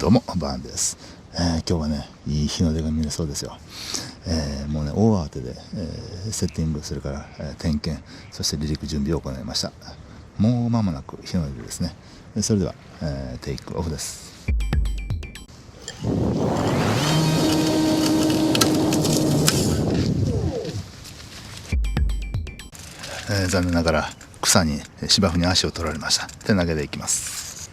どうもバーンです。今日はねいい日の出が見れそうですよ。もうね大慌てで、セッティングそれから、点検そして離陸準備を行いました。もう間もなく日の出ですね。それでは、テイクオフです。残念ながら草に芝生に足を取られました。手投げでいきます。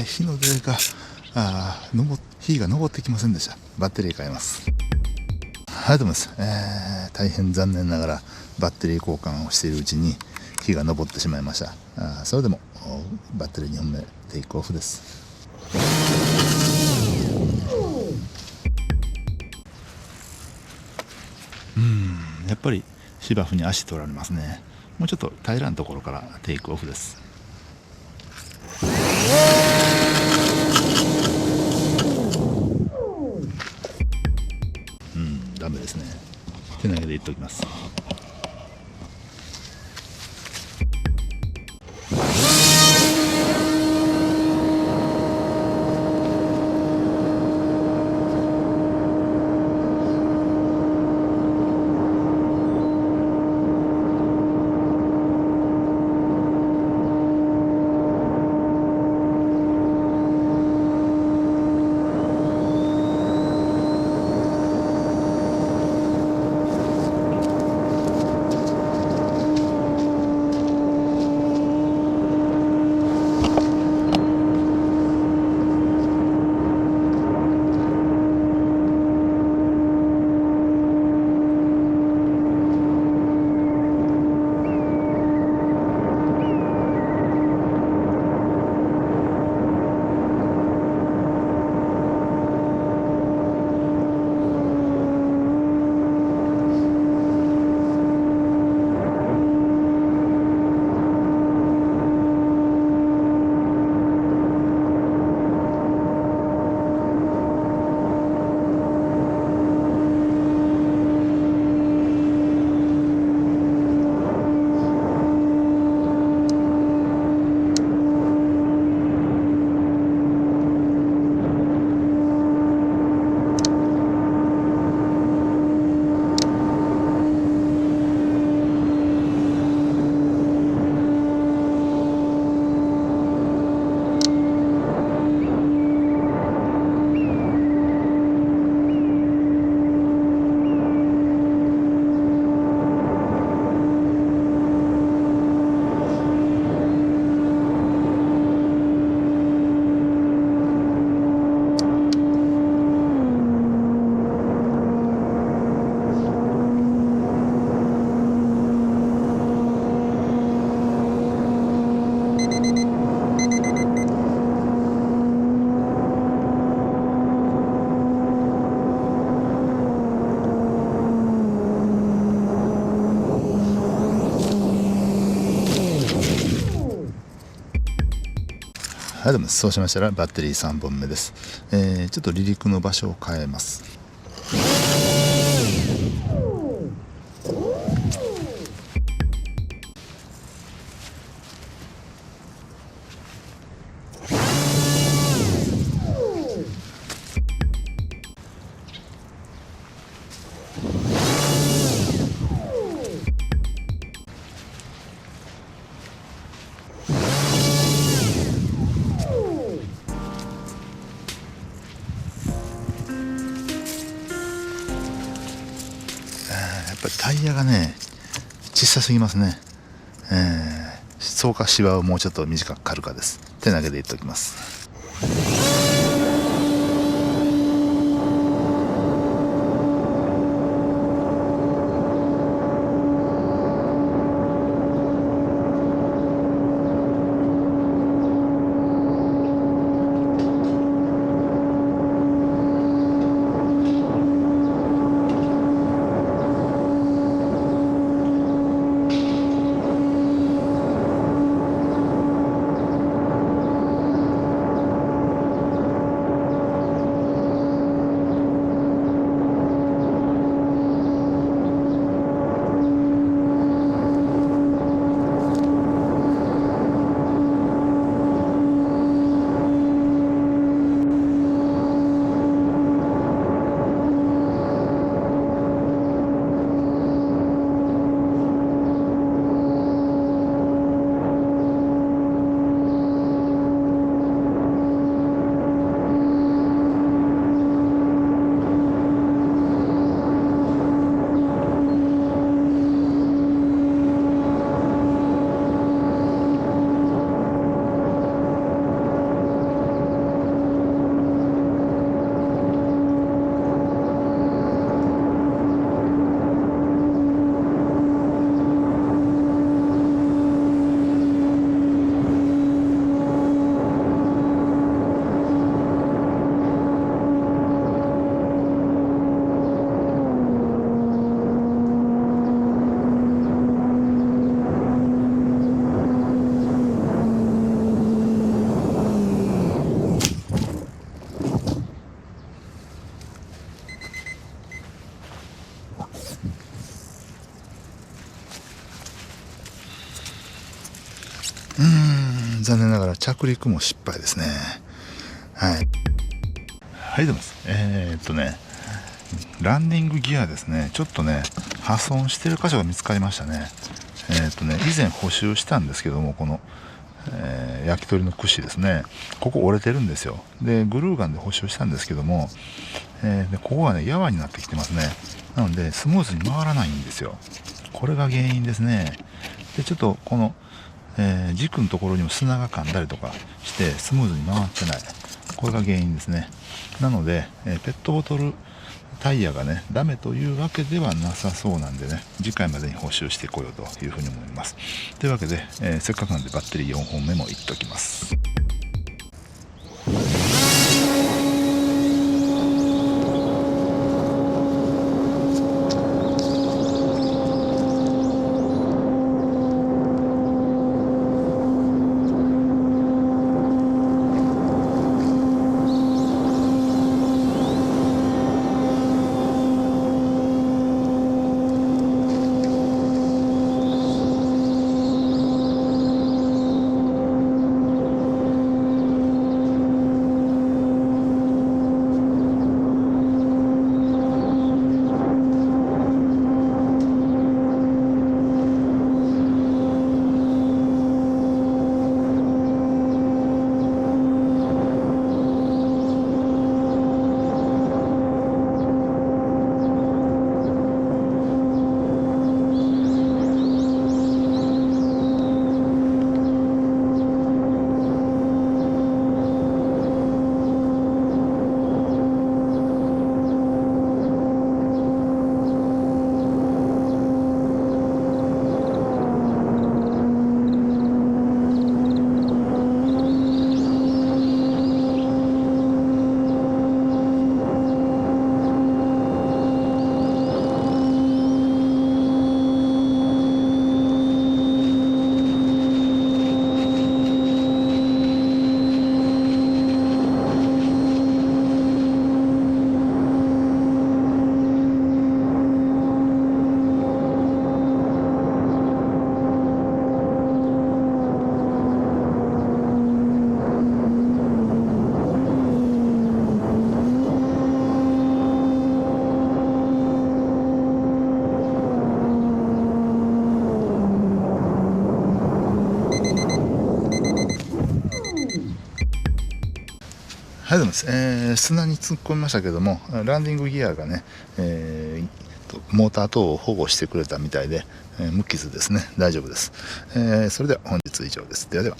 日の出が日が昇ってきませんでした。バッテリー変えます。はい、どうもです。大変残念ながらバッテリー交換をしているうちに日が昇ってしまいました。それでもバッテリー2本目テイクオフです。やっぱり芝生に足取られますね。もうちょっと平らなところからテイクオフです。ダメですね。手投げで言っておきます。はい、でもそうしましたらバッテリー3本目です。ちょっと離陸の場所を変えます。やっぱりタイヤがね小さすぎますね。そうかシワをもうちょっと短く刈るかです。手投げで言っておきます。残念ながら着陸も失敗ですね。はい。はい、でもランディングギアですね、ちょっとね、破損してる箇所が見つかりましたね。以前補修したんですけども、この、焼き鳥の串ですね、ここ折れてるんですよ。で、グルーガンで補修したんですけども、でここがね、やわになってきてますね。なので、スムーズに回らないんですよ。これが原因ですね。で、ちょっとこの、軸のところにも砂が噛んだりとかしてスムーズに回ってない、これが原因ですね。なので、ペットボトルタイヤがねダメというわけではなさそうなんでね、次回までに補修してこようというふうに思います。というわけで、せっかくなんでバッテリー4本目もいっときます。はい、どうもです。砂に突っ込みましたけども、ランディングギアがね、モーター等を保護してくれたみたいで、無傷ですね。大丈夫です。それでは本日以上です。ではでは。